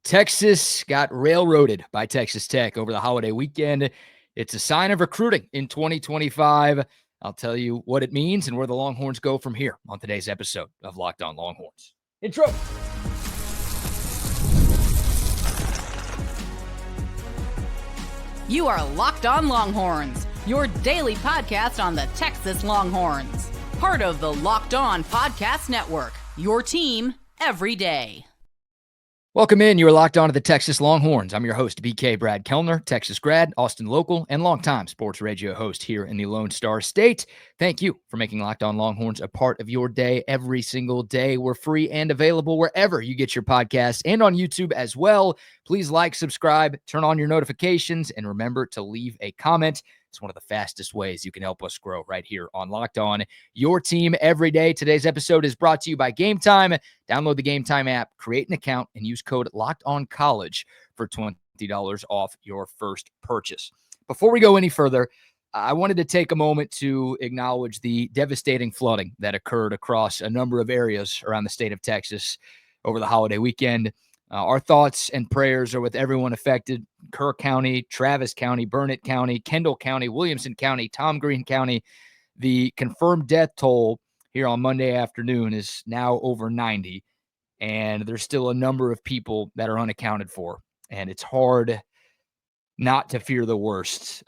Texas got railroaded by Texas Tech over the holiday weekend. It's a sign of recruiting in 2025. I'll tell you what it means and where the Longhorns go from here on today's episode of Locked On Longhorns. Intro. You are Locked On Longhorns, your daily podcast on the Texas Longhorns. Part of the Locked On Podcast Network, your team every day. Welcome in. You are locked on to the Texas Longhorns. I'm your host, BK Brad Kellner, Texas grad, Austin local, and longtime sports radio host here in the Lone Star State. Thank you for making Locked On Longhorns a part of your day every single day. We're free and available wherever you get your podcasts and on YouTube as well. Please like, subscribe, turn on your notifications, and remember to leave a comment. It's one of the fastest ways you can help us grow right here on Locked On, your team every day. Today's episode is brought to you by Game Time. Download the Game Time app, create an account, and use code LOCKEDONCollege for $20 off your first purchase. Before we go any further, I wanted to take a moment to acknowledge the devastating flooding that occurred across a number of areas around the state of Texas over the holiday weekend. Our thoughts and prayers are with everyone affected: Kerr County, Travis County, Burnett County, Kendall County, Williamson County, Tom Green County. The confirmed death toll here on Monday afternoon is now over 90, and there's still a number of people that are unaccounted for, and it's hard not to fear the worst.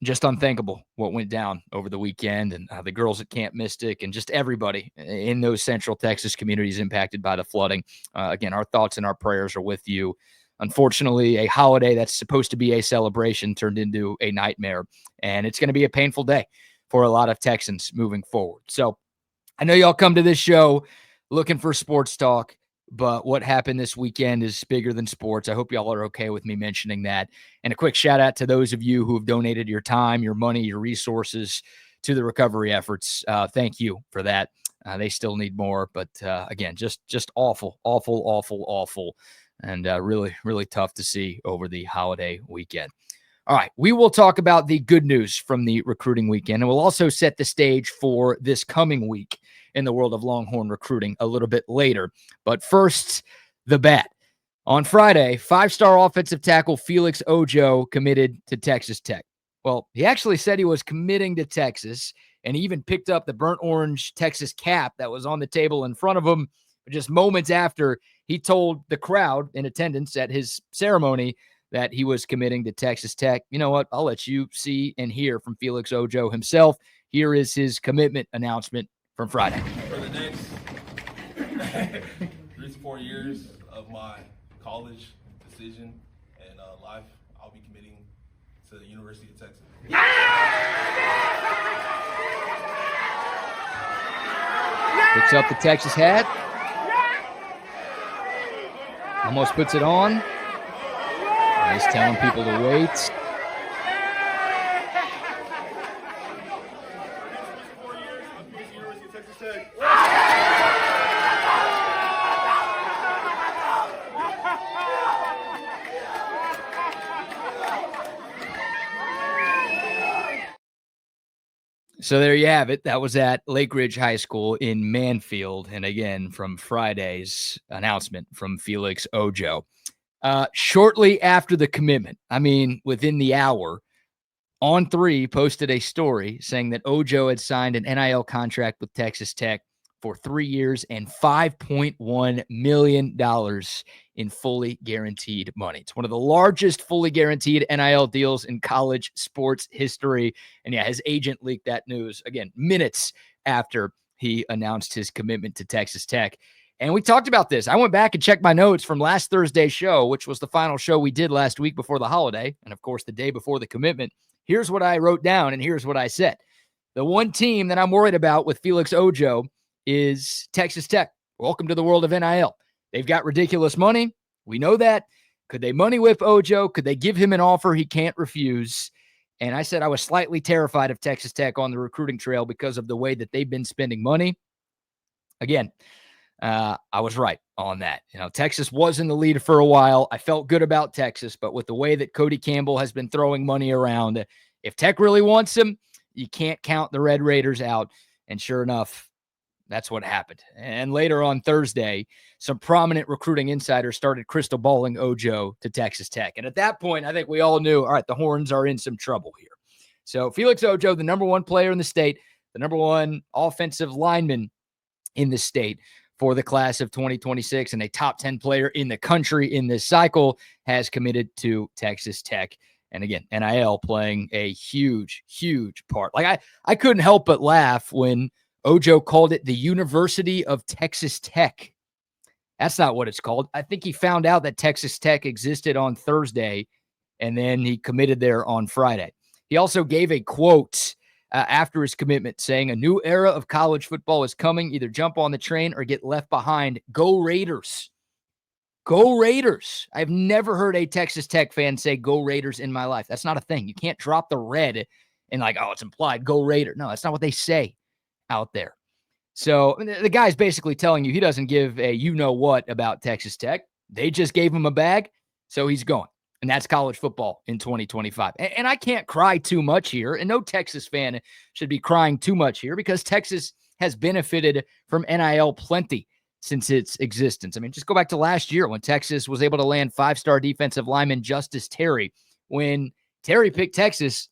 Just unthinkable what went down over the weekend, and the girls at Camp Mystic and just everybody in those Central Texas communities impacted by the flooding. Again, our thoughts and our prayers are with you. Unfortunately, a holiday that's supposed to be a celebration turned into a nightmare, and it's going to be a painful day for a lot of Texans moving forward. So I know y'all come to this show looking for sports talk, but what happened this weekend is bigger than sports. I hope y'all are okay with me mentioning that. And a quick shout out to those of you who have donated your time, your money, your resources to the recovery efforts. Thank you for that. They still need more, but again, just awful, and really, really tough to see over the holiday weekend. All right, we will talk about the good news from the recruiting weekend, and we'll also set the stage for this coming week in the world of Longhorn recruiting a little bit later. But first, the bad. On Friday, five-star offensive tackle Felix Ojo committed to Texas Tech. Well, he actually said he was committing to Texas, and he even picked up the burnt orange Texas cap that was on the table in front of him. Just moments after, he told the crowd in attendance at his ceremony that he was committing to Texas Tech. You know what? I'll let you see and hear from Felix Ojo himself. Here is his commitment announcement from Friday. For the next 3 to 4 years of my college decision and life, I'll be committing to the University of Texas. Picks up the Texas hat. Almost puts it on. He's telling people to wait. So there you have it. That was at Lake Ridge High School in Manfield. And again, from Friday's announcement from Felix Ojo. Shortly after the commitment, within the hour, On3 posted a story saying that Ojo had signed an NIL contract with Texas Tech for 3 years and $5.1 million in fully guaranteed money. It's one of the largest fully guaranteed NIL deals in college sports history. And yeah, his agent leaked that news, again, minutes after he announced his commitment to Texas Tech. And we talked about this. I went back and checked my notes from last Thursday's show, which was the final show we did last week before the holiday, and of course the day before the commitment. Here's what I wrote down, and here's what I said. The one team that I'm worried about with Felix Ojo is Texas Tech. Welcome to the world of NIL. They've got ridiculous money. We know that. Could they money whip Ojo? Could they give him an offer he can't refuse? And I said I was slightly terrified of Texas Tech on the recruiting trail because of the way that they've been spending money. Again, I was right on that. Texas was in the lead for a while. I felt good about Texas, but with the way that Cody Campbell has been throwing money around, if Tech really wants him, you can't count the Red Raiders out. And sure enough, That's what happened. And later on Thursday, some prominent recruiting insiders started crystal balling Ojo to Texas Tech. And at that point, I think we all knew, all right, the Horns are in some trouble here. So Felix Ojo, the number one player in the state, the number one offensive lineman in the state for the class of 2026, and a top 10 player in the country in this cycle, has committed to Texas Tech. And again, NIL playing a huge, huge part. Like I couldn't help but laugh when Ojo called it the University of Texas Tech. That's not what it's called. I think he found out that Texas Tech existed on Thursday, and then he committed there on Friday. He also gave a quote after his commitment saying, "A new era of college football is coming. Either jump on the train or get left behind. Go Raiders." Go Raiders. I've never heard a Texas Tech fan say go Raiders in my life. That's not a thing. You can't drop the red and like, oh, it's implied, go Raider. No, that's not what they say out there. So the guy's basically telling you he doesn't give a you-know-what about Texas Tech. They just gave him a bag, so he's going. And that's college football in 2025. And I can't cry too much here, and no Texas fan should be crying too much here because Texas has benefited from NIL plenty since its existence. I mean, just go back to last year when Texas was able to land five-star defensive lineman Justice Terry. When Terry picked Texas,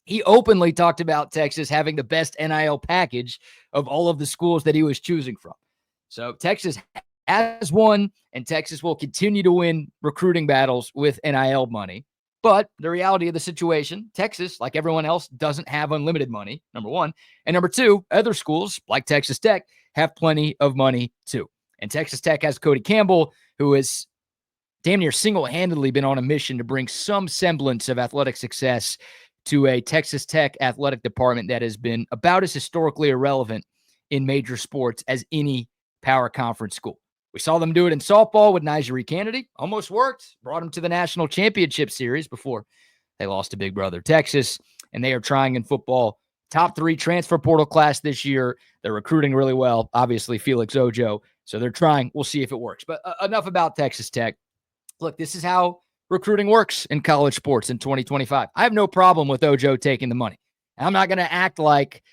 he openly talked about Texas having the best NIL package of all of the schools that he was choosing from. So Texas has won, and Texas will continue to win recruiting battles with NIL money. But the reality of the situation, Texas, like everyone else, doesn't have unlimited money, number one. And number two, other schools like Texas Tech have plenty of money too. And Texas Tech has Cody Campbell, who has damn near single-handedly been on a mission to bring some semblance of athletic success to a Texas Tech athletic department that has been about as historically irrelevant in major sports as any power conference school. We saw them do it in softball with Najee Kennedy. Almost worked. Brought them to the national championship series before they lost to Big Brother Texas. And they are trying in football. Top 3 transfer portal class this year. They're recruiting really well. Obviously, Felix Ojo. So they're trying. We'll see if it works. But enough about Texas Tech. Look, this is how recruiting works in college sports in 2025. I have no problem with Ojo taking the money. I'm not going to act like,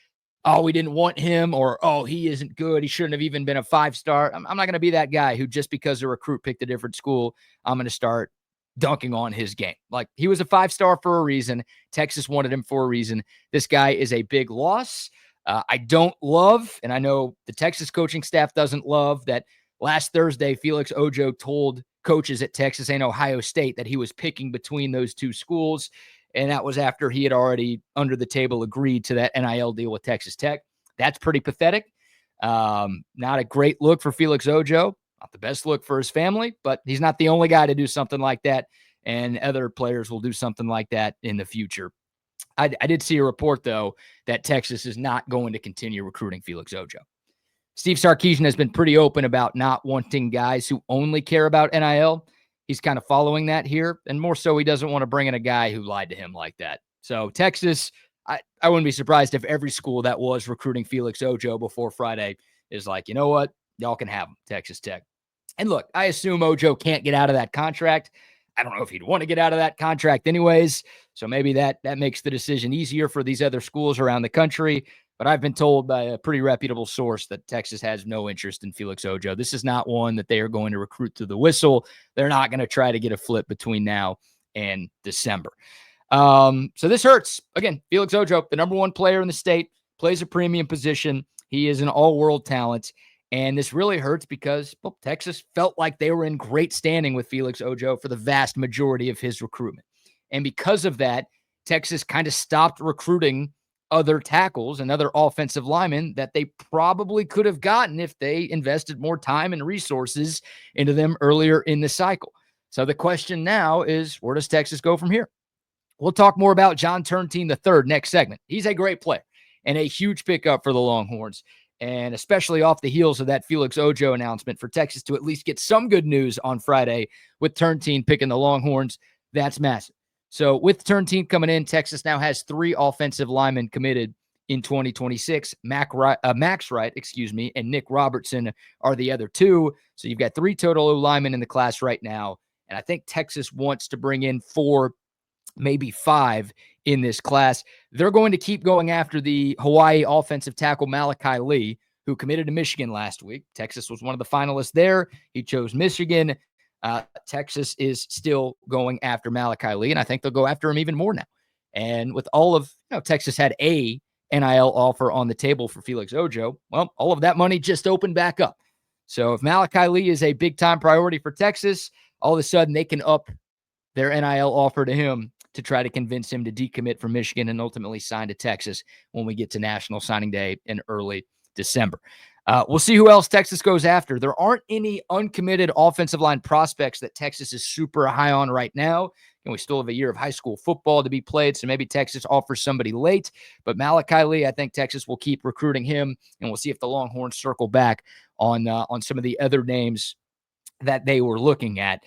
oh, we didn't want him, or, oh, he isn't good. He shouldn't have even been a 5-star. I'm not going to be that guy who just because a recruit picked a different school, I'm going to start dunking on his game. Like, he was a 5-star for a reason. Texas wanted him for a reason. This guy is a big loss. I don't love, and I know the Texas coaching staff doesn't love, that last Thursday, Felix Ojo told coaches at Texas and Ohio State that he was picking between those two schools. And that was after he had already under the table agreed to that NIL deal with Texas Tech. That's pretty pathetic. Not a great look for Felix Ojo. Not the best look for his family, but he's not the only guy to do something like that. And other players will do something like that in the future. I did see a report, though, that Texas is not going to continue recruiting Felix Ojo. Steve Sarkisian has been pretty open about not wanting guys who only care about NIL. He's kind of following that here, and more so he doesn't want to bring in a guy who lied to him like that. So Texas, I wouldn't be surprised if every school that was recruiting Felix Ojo before Friday is like, you know what, y'all can have him, Texas Tech. And look, I assume Ojo can't get out of that contract. I don't know if he'd want to get out of that contract anyways, so maybe that makes the decision easier for these other schools around the country. But I've been told by a pretty reputable source that Texas has no interest in Felix Ojo. This is not one that they are going to recruit through the whistle. They're not going to try to get a flip between now and December. So this hurts. Again, Felix Ojo, the number one player in the state, plays a premium position. He is an all-world talent. And this really hurts because Texas felt like they were in great standing with Felix Ojo for the vast majority of his recruitment. And because of that, Texas kind of stopped recruiting other tackles and other offensive linemen that they probably could have gotten if they invested more time and resources into them earlier in the cycle. So the question now is, where does Texas go from here? We'll talk more about John Turntine III next segment. He's a great player and a huge pickup for the Longhorns. And especially off the heels of that Felix Ojo announcement, for Texas to at least get some good news on Friday with Turntine picking the Longhorns, that's massive. So with Turntine coming in, Texas now has 3 offensive linemen committed in 2026. Max Wright, and Nick Robertson are the other 2. So you've got 3 total linemen in the class right now. And I think Texas wants to bring in 4, maybe 5 in this class. They're going to keep going after the Hawaii offensive tackle Malachi Lee, who committed to Michigan last week. Texas was one of the finalists there. He chose Michigan. Texas is still going after Malachi Lee, and I think they'll go after him even more now. And with all of, Texas had a NIL offer on the table for Felix Ojo. Well, all of that money just opened back up. So if Malachi Lee is a big-time priority for Texas, all of a sudden they can up their NIL offer to him to try to convince him to decommit from Michigan and ultimately sign to Texas when we get to National Signing Day in early December. We'll see who else Texas goes after. There aren't any uncommitted offensive line prospects that Texas is super high on right now. And we still have a year of high school football to be played, so maybe Texas offers somebody late. But Malachi Lee, I think Texas will keep recruiting him, and we'll see if the Longhorns circle back on some of the other names that they were looking at.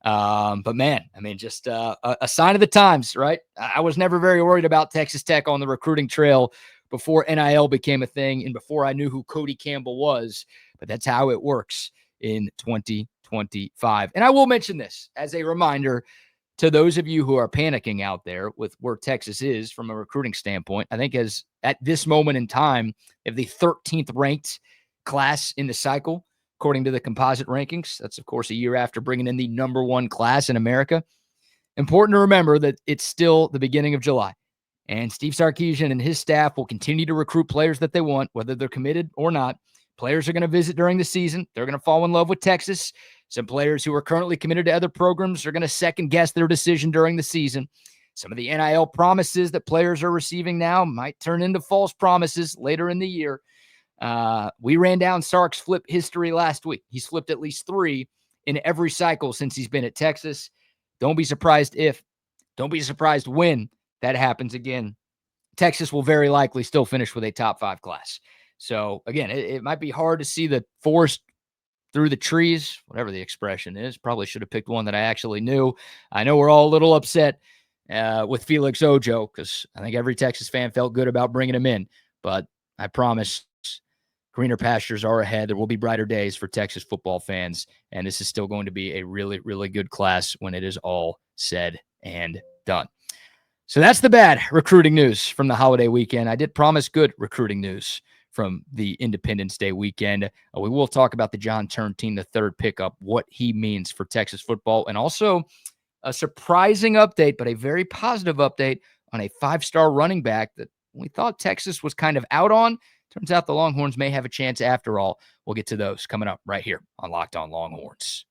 But man, I mean, just a sign of the times, right? I was never very worried about Texas Tech on the recruiting trail before NIL became a thing and before I knew who Cody Campbell was, but that's how it works in 2025. And I will mention this as a reminder to those of you who are panicking out there with where Texas is from a recruiting standpoint. I think as at this moment in time, if the 13th ranked class in the cycle, according to the composite rankings, that's of course a year after bringing in the number one class in America. Important to remember that it's still the beginning of July. And Steve Sarkisian and his staff will continue to recruit players that they want, whether they're committed or not. Players are going to visit during the season. They're going to fall in love with Texas. Some players who are currently committed to other programs are going to second guess their decision during the season. Some of the NIL promises that players are receiving now might turn into false promises later in the year. We ran down Sark's flip history last week. He's flipped at least 3 in every cycle since he's been at Texas. Don't be surprised don't be surprised when that happens again. Texas will very likely still finish with a top 5 class. So again, it might be hard to see the forest through the trees, whatever the expression is. Probably should have picked one that I actually knew. I know we're all a little upset with Felix Ojo because I think every Texas fan felt good about bringing him in. But I promise greener pastures are ahead. There will be brighter days for Texas football fans, and this is still going to be a really, really good class when it is all said and done. So that's the bad recruiting news from the holiday weekend. I did promise good recruiting news from the Independence Day weekend. We will talk about the John Turntine III pickup, what he means for Texas football, and also a surprising update, but a very positive update on a 5-star running back that we thought Texas was kind of out on. Turns out the Longhorns may have a chance after all. We'll get to those coming up right here on Locked On Longhorns.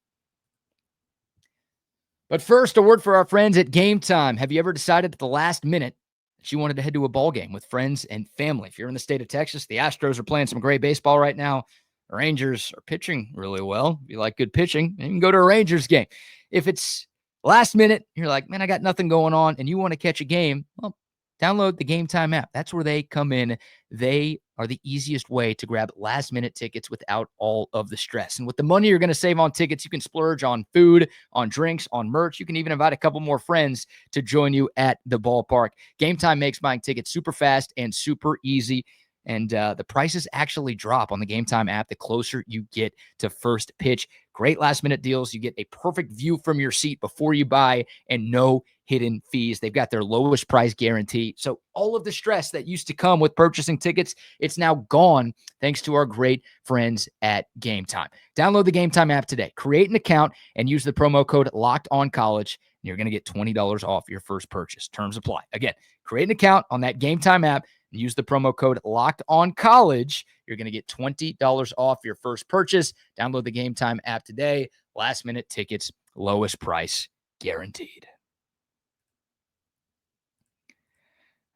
But first, a word for our friends at Game Time. Have you ever decided at the last minute that you wanted to head to a ball game with friends and family? If you're in the state of Texas, the Astros are playing some great baseball right now. The Rangers are pitching really well. If you like good pitching, you can go to a Rangers game. If it's last minute, you're like, man, I got nothing going on, and you want to catch a game, well, download the Game Time app. That's where they come in. They are the easiest way to grab last-minute tickets without all of the stress. And with the money you're going to save on tickets, you can splurge on food, on drinks, on merch. You can even invite a couple more friends to join you at the ballpark. Game Time makes buying tickets super fast and super easy. And the prices actually drop on the Game Time app the closer you get to first pitch. Great last-minute deals. You get a perfect view from your seat before you buy and no hidden fees. They've got their lowest price guarantee. So all of the stress that used to come with purchasing tickets, it's now gone thanks to our great friends at Game Time. Download the Game Time app today. Create an account and use the promo code LOCKEDONCollege, and you're going to get $20 off your first purchase. Terms apply. Again, create an account on that Game Time app and use the promo code LOCKEDONCollege. You're going to get $20 off your first purchase. Download the Game Time app today. Last minute tickets, lowest price guaranteed.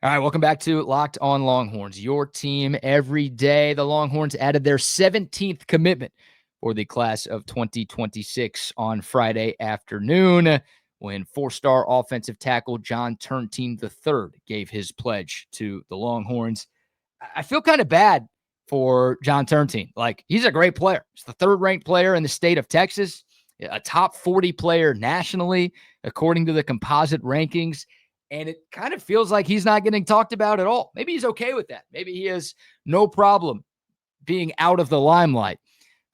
All right, welcome back to Locked On Longhorns, your team every day. The Longhorns added their 17th commitment for the class of 2026 on Friday afternoon when 4-star offensive tackle John Turntine III gave his pledge to the Longhorns. I feel kind of bad for John Turntine. Like, he's a great player. He's the 3rd-ranked player in the state of Texas, a top 40 player nationally, according to the composite rankings. And it kind of feels like he's not getting talked about at all. Maybe he's okay with that. Maybe he has no problem being out of the limelight.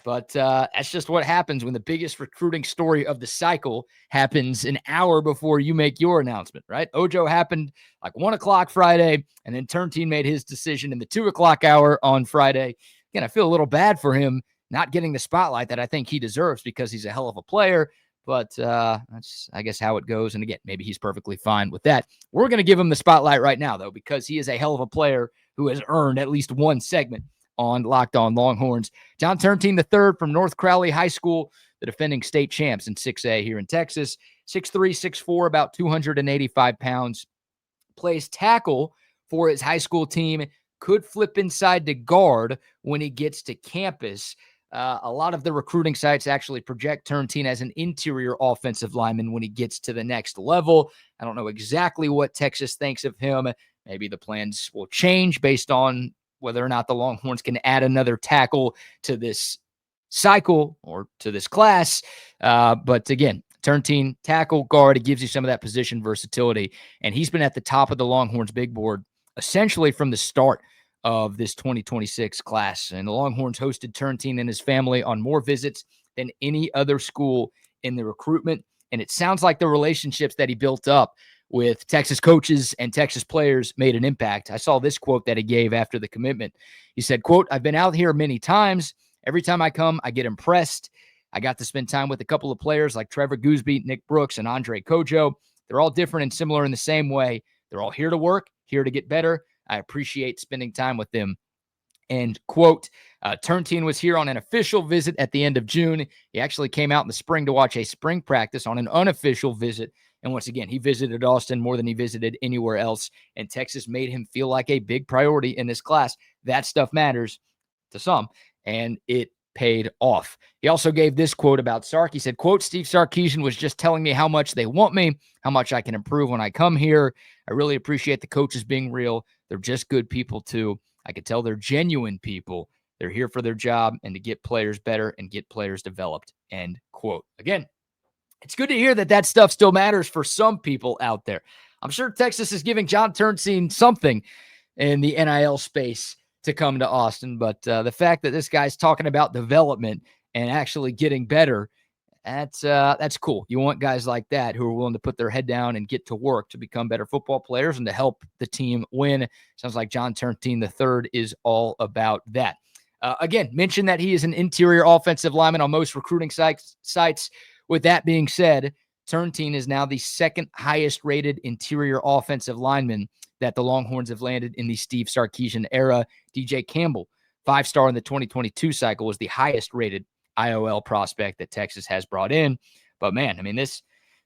But that's just what happens when the biggest recruiting story of the cycle happens an hour before you make your announcement, right? Ojo happened like 1 o'clock Friday, and then Turntine made his decision in the 2 o'clock hour on Friday. again, I feel a little bad for him not getting the spotlight that I think he deserves because he's a hell of a player. But that's, I guess, how it goes. And again, maybe he's perfectly fine with that. We're going to give him the spotlight right now, though, because he is a hell of a player who has earned at least one segment on Locked On Longhorns. John Turntine III from North Crowley High School, the defending state champs in 6A here in Texas. 6'3", 6'4", about 285 pounds. Plays tackle for his high school team. Could flip inside to guard when he gets to campus. A lot of the recruiting sites actually project Turntine as an interior offensive lineman when he gets to the next level. I don't know exactly what Texas thinks of him. Maybe the plans will change based on whether or not the Longhorns can add another tackle to this cycle or to this class. But again, Turntine, tackle, guard, it gives you some of that position versatility. And he's been at the top of the Longhorns big board essentially from the start of this 2026 class. And the Longhorns hosted Turntine and his family on more visits than any other school in the recruitment. And it sounds like the relationships that he built up with Texas coaches and Texas players made an impact. I saw this quote that he gave after the commitment. He said, quote, "I've been out here many times. Every time I come, I get impressed. I got to spend time with a couple of players like Trevor Gooseby, Nick Brooks, and Andre Kojo. They're all different and similar in the same way. They're all here to work, here to get better. I appreciate spending time with them." End quote. Turntine was here on an official visit at the end of June. He actually came out in the spring to watch a spring practice on an unofficial visit. And once again, he visited Austin more than he visited anywhere else. And Texas made him feel like a big priority in this class. That stuff matters to some, and it paid off. He also gave this quote about Sark. He said, quote, "Steve Sarkisian was just telling me how much they want me, how much I can improve when I come here. I really appreciate the coaches being real. They're just good people too. I could tell they're genuine people. They're here for their job and to get players better and get players developed." End quote. Again, it's good to hear that that stuff still matters for some people out there. I'm sure Texas is giving John Turntine something in the NIL space to come to Austin, but the fact that this guy's talking about development and actually getting better, that's cool. You want guys like that who are willing to put their head down and get to work to become better football players and to help the team win. Sounds like John Turntine III is all about that. Again, mention that he is an interior offensive lineman on most recruiting sites. With that being said, Turntine is now the second highest rated interior offensive lineman that the Longhorns have landed in the Steve Sarkisian era. DJ Campbell, 5-star in the 2022 cycle, was the highest rated IOL prospect that Texas has brought in. But man, I mean, this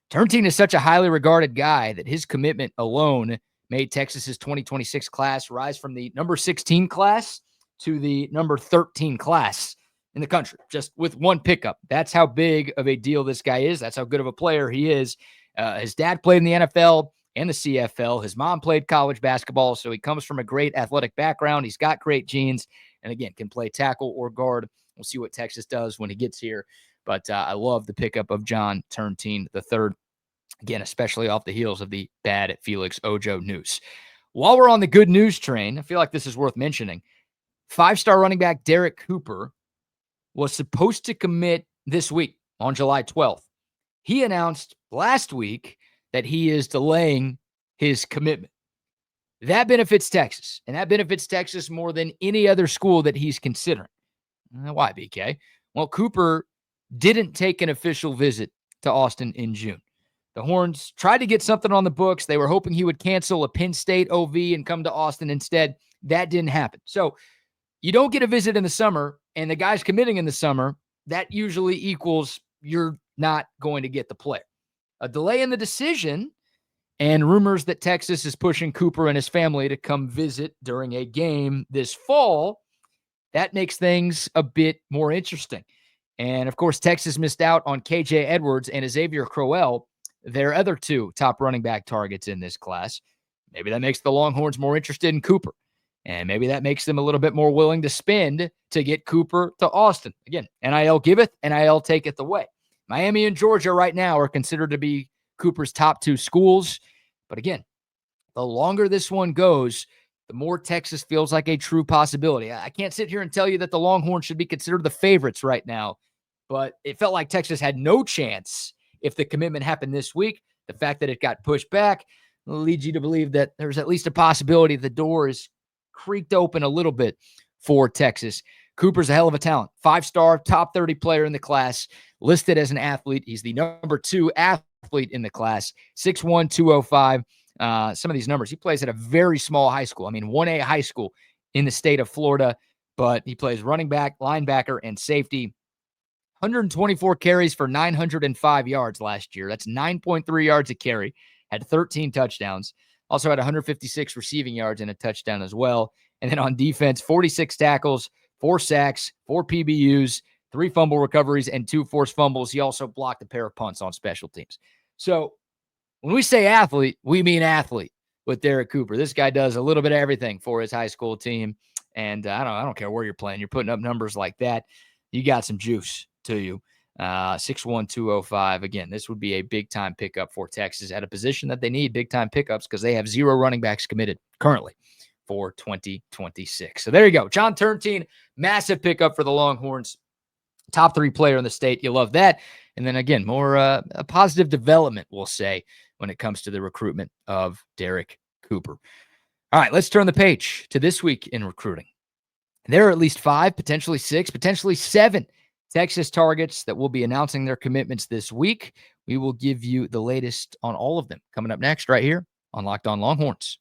Turntine is such a highly regarded guy that his commitment alone made Texas's 2026 class rise from the number 16 class to the number 13 class in the country, just with one pickup. That's how big of a deal this guy is. That's how good of a player he is. His dad played in the NFL and the CFL. His mom played college basketball, so he comes from a great athletic background. He's got great genes, and again, can play tackle or guard. We'll see what Texas does when he gets here. But I love the pickup of John Turntine III, again, especially off the heels of the bad Felix Ojo news. While we're on the good news train, I feel like this is worth mentioning. 5-star running back Derek Cooper was supposed to commit this week on July 12th. He announced last week that he is delaying his commitment. That benefits Texas, and that benefits Texas more than any other school that he's considering. Why, BK? Well, Cooper didn't take an official visit to Austin in June. The Horns tried to get something on the books. They were hoping he would cancel a Penn State OV and come to Austin instead. That didn't happen. So you don't get a visit in the summer, and the guy's committing in the summer. That usually equals you're not going to get the player. A delay in the decision and rumors that Texas is pushing Cooper and his family to come visit during a game this fall, that makes things a bit more interesting. And, of course, Texas missed out on KJ Edwards and Xavier Crowell, their other two top running back targets in this class. Maybe that makes the Longhorns more interested in Cooper. And maybe that makes them a little bit more willing to spend to get Cooper to Austin. Again, NIL giveth, NIL taketh away. Miami and Georgia right now are considered to be Cooper's top two schools. But again, the longer this one goes, the more Texas feels like a true possibility. I can't sit here and tell you that the Longhorns should be considered the favorites right now, but it felt like Texas had no chance if the commitment happened this week. The fact that it got pushed back leads you to believe that there's at least a possibility the door is creaked open a little bit for Texas. Cooper's a hell of a talent. 5-star, top 30 player in the class, listed as an athlete. He's the number 2 athlete in the class, 6'1", 205. Some of these numbers. He plays at a very small high school. I mean, 1A high school in the state of Florida, but he plays running back, linebacker, and safety. 124 carries for 905 yards last year. That's 9.3 yards a carry. Had 13 touchdowns. Also had 156 receiving yards and a touchdown as well. And then on defense, 46 tackles, 4 sacks, 4 PBUs, 3 fumble recoveries, and 2 forced fumbles. He also blocked a pair of punts on special teams. So when we say athlete, we mean athlete with Derek Cooper. This guy does a little bit of everything for his high school team. And I don't care where you're playing. You're putting up numbers like that. You got some juice to you. 6'1", 205. Again, this would be a big-time pickup for Texas at a position that they need big-time pickups because they have 0 running backs committed currently for 2026. So there you go. John Turntine, massive pickup for the Longhorns. Top 3 player in the state. You love that. And then again, more a positive development, we'll say, when it comes to the recruitment of Derek Cooper. All right, let's turn the page to this week in recruiting. There are at least 5, potentially 6, potentially 7 Texas targets that will be announcing their commitments this week. We will give you the latest on all of them coming up next right here on Locked On Longhorns.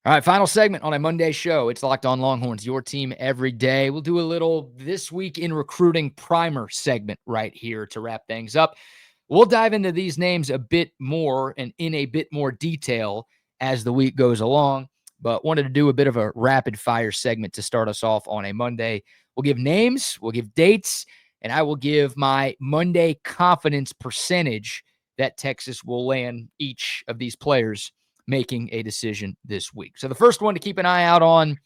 All right, final segment on a Monday show. It's Locked On Longhorns, your team every day. We'll do a little This Week in Recruiting primer segment right here to wrap things up. We'll dive into these names a bit more and in a bit more detail as the week goes along, but wanted to do a bit of a rapid fire segment to start us off on a Monday. We'll give names, we'll give dates, and I will give my Monday confidence percentage that Texas will land each of these players making a decision this week. So the first one to keep an eye out on,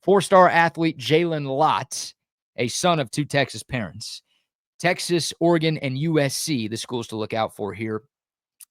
4-star athlete Jalen Lott, a son of 2 Texas parents. Texas, Oregon, and USC, the schools to look out for here.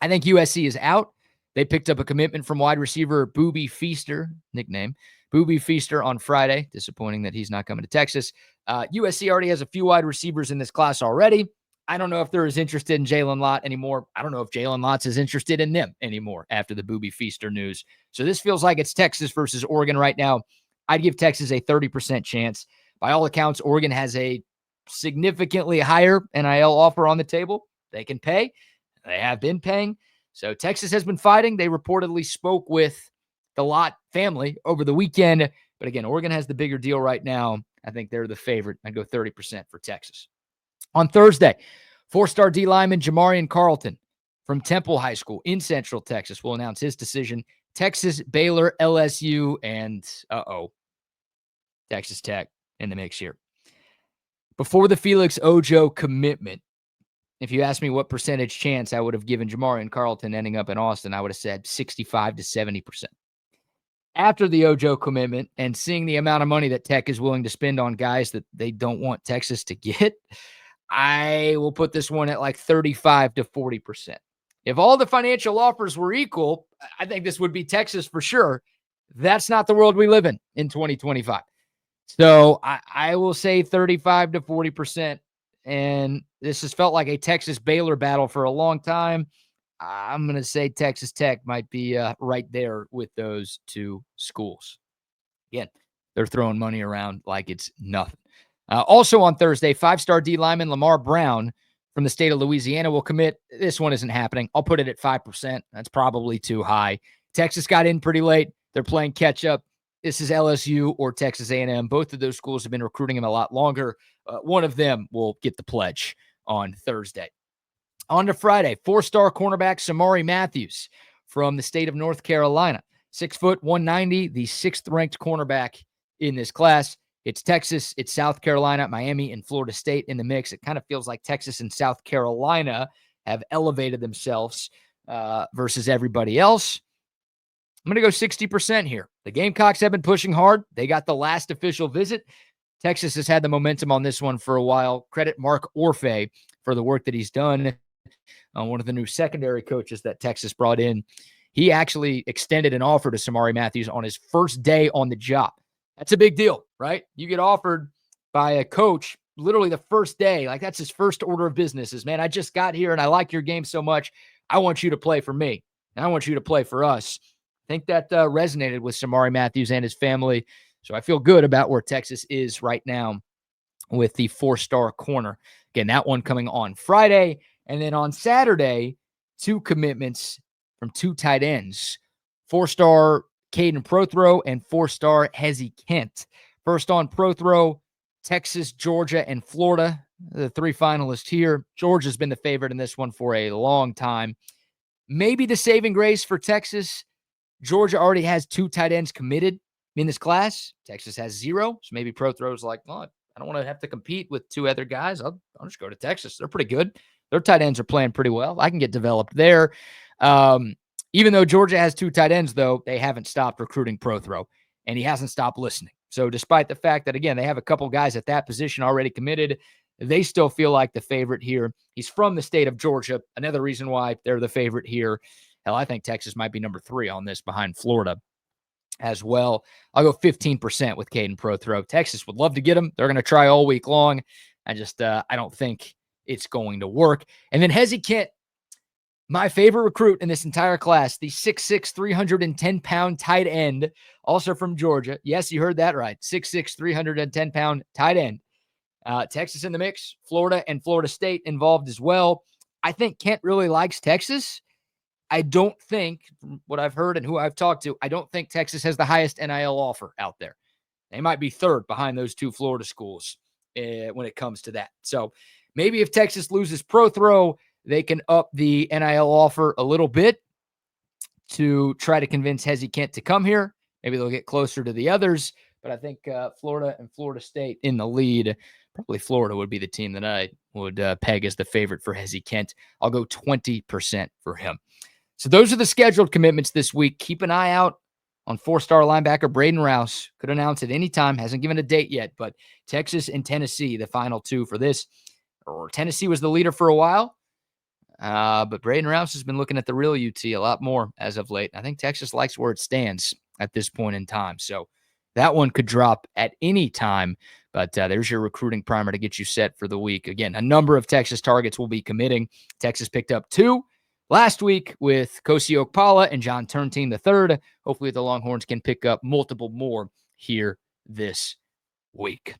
I think USC is out. They picked up a commitment from wide receiver Booby Feaster, nickname, Booby Feaster on Friday. Disappointing that he's not coming to Texas. USC already has a few wide receivers in this class already. I don't know if they're as interested in Jalen Lott anymore. I don't know if Jalen Lott's as interested in them anymore after the Booby Feaster news. So this feels like it's Texas versus Oregon right now. I'd give Texas a 30% chance. By all accounts, Oregon has a significantly higher NIL offer on the table. They can pay. They have been paying. So Texas has been fighting. They reportedly spoke with the Lott family over the weekend. But again, Oregon has the bigger deal right now. I think they're the favorite. I'd go 30% for Texas. On Thursday, 4-star D lineman Jamarian Carlton from Temple High School in Central Texas will announce his decision. Texas, Baylor, LSU, and Texas Tech in the mix here. Before the Felix Ojo commitment, if you asked me what percentage chance I would have given Jamarian Carlton ending up in Austin, I would have said 65 to 70%. After the Ojo commitment and seeing the amount of money that Tech is willing to spend on guys that they don't want Texas to get, I will put this one at like 35 to 40%. If all the financial offers were equal, I think this would be Texas for sure. That's not the world we live in 2025. So I will say 35 to 40%. And this has felt like a Texas-Baylor battle for a long time. I'm going to say Texas Tech might be right there with those 2 schools. Again, they're throwing money around like it's nothing. Also on Thursday, 5-star D lineman Lamar Brown from the state of Louisiana will commit. This one isn't happening. I'll put it at 5%. That's probably too high. Texas got in pretty late. They're playing catch up. This is LSU or Texas A&M. Both of those schools have been recruiting him a lot longer. One of them will get the pledge on Thursday. On to Friday, 4-star cornerback Samari Matthews from the state of North Carolina. 6 foot, 190, the 6th-ranked cornerback in this class. It's Texas, it's South Carolina, Miami, and Florida State in the mix. It kind of feels like Texas and South Carolina have elevated themselves versus everybody else. I'm going to go 60% here. The Gamecocks have been pushing hard. They got the last official visit. Texas has had the momentum on this one for a while. Credit Mark Orfe for the work that he's done. One of the new secondary coaches that Texas brought in. He actually extended an offer to Samari Matthews on his first day on the job. That's a big deal, right? You get offered by a coach literally the first day. Like, that's his first order of business is, man, I just got here and I like your game so much. I want you to play for me and I want you to play for us. I think that resonated with Samari Matthews and his family. So I feel good about where Texas is right now with the 4-star corner. Again, that one coming on Friday. And then on Saturday, 2 commitments from 2 tight ends. 4-star Caden Prothro and 4-star Hezi Kent. First on Prothro, Texas, Georgia, and Florida, the 3 finalists here. Georgia's been the favorite in this one for a long time. Maybe the saving grace for Texas. Georgia already has 2 tight ends committed in this class. Texas has 0. So maybe Prothro's like, well, I don't want to have to compete with 2 other guys. I'll just go to Texas. They're pretty good. Their tight ends are playing pretty well. I can get developed there. Even though Georgia has 2 tight ends, though, they haven't stopped recruiting Prothro, and he hasn't stopped listening. So despite the fact that, again, they have a couple guys at that position already committed, they still feel like the favorite here. He's from the state of Georgia. Another reason why they're the favorite here. Hell, I think Texas might be number 3 on this behind Florida as well. I'll go 15% with Caden Prothro. Texas would love to get him. They're going to try all week long. I don't think it's going to work. And then Hezi Kent, my favorite recruit in this entire class, the 6'6", 310-pound tight end, also from Georgia. Yes, you heard that right. 6'6", 310-pound tight end. Texas in the mix, Florida and Florida State involved as well. I think Kent really likes Texas. I don't think, from what I've heard and who I've talked to, I don't think Texas has the highest NIL offer out there. They might be 3rd behind those 2 Florida schools when it comes to that. So maybe if Texas loses Prothro, they can up the NIL offer a little bit to try to convince Hezi Kent to come here. Maybe they'll get closer to the others. But I think Florida and Florida State in the lead. Probably Florida would be the team that I would peg as the favorite for Hezi Kent. I'll go 20% for him. So those are the scheduled commitments this week. Keep an eye out on 4-star linebacker Braden Rouse. Could announce at any time. Hasn't given a date yet, but Texas and Tennessee, the final 2 for this. Tennessee was the leader for a while, but Braden Rouse has been looking at the real UT a lot more as of late. I think Texas likes where it stands at this point in time. So that one could drop at any time, but there's your recruiting primer to get you set for the week. Again, a number of Texas targets will be committing. Texas picked up 2 last week with Kosi Okpala and John Turntine III. Hopefully the Longhorns can pick up multiple more here this week.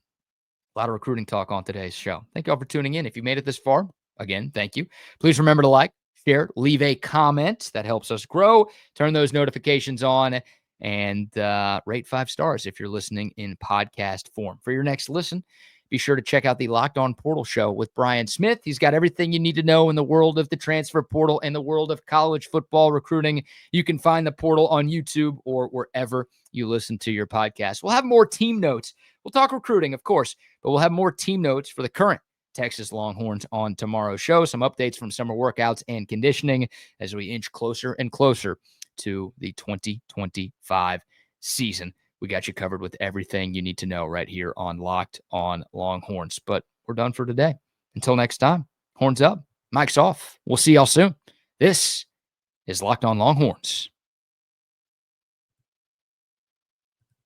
A lot of recruiting talk on today's show. Thank you all for tuning in. If you made it this far, again, thank you. Please remember to like, share, leave a comment. That helps us grow. Turn those notifications on and rate 5 stars if you're listening in podcast form. For your next listen, be sure to check out the Locked On Portal Show with Brian Smith. He's got everything you need to know in the world of the transfer portal and the world of college football recruiting. You can find the portal on YouTube or wherever you listen to your podcast. We'll have more team notes. We'll talk recruiting, of course, but we'll have more team notes for the current Texas Longhorns on tomorrow's show. Some updates from summer workouts and conditioning as we inch closer and closer to the 2025 season. We got you covered with everything you need to know right here on Locked On Longhorns. But we're done for today. Until next time, horns up, mics off. We'll see y'all soon. This is Locked On Longhorns.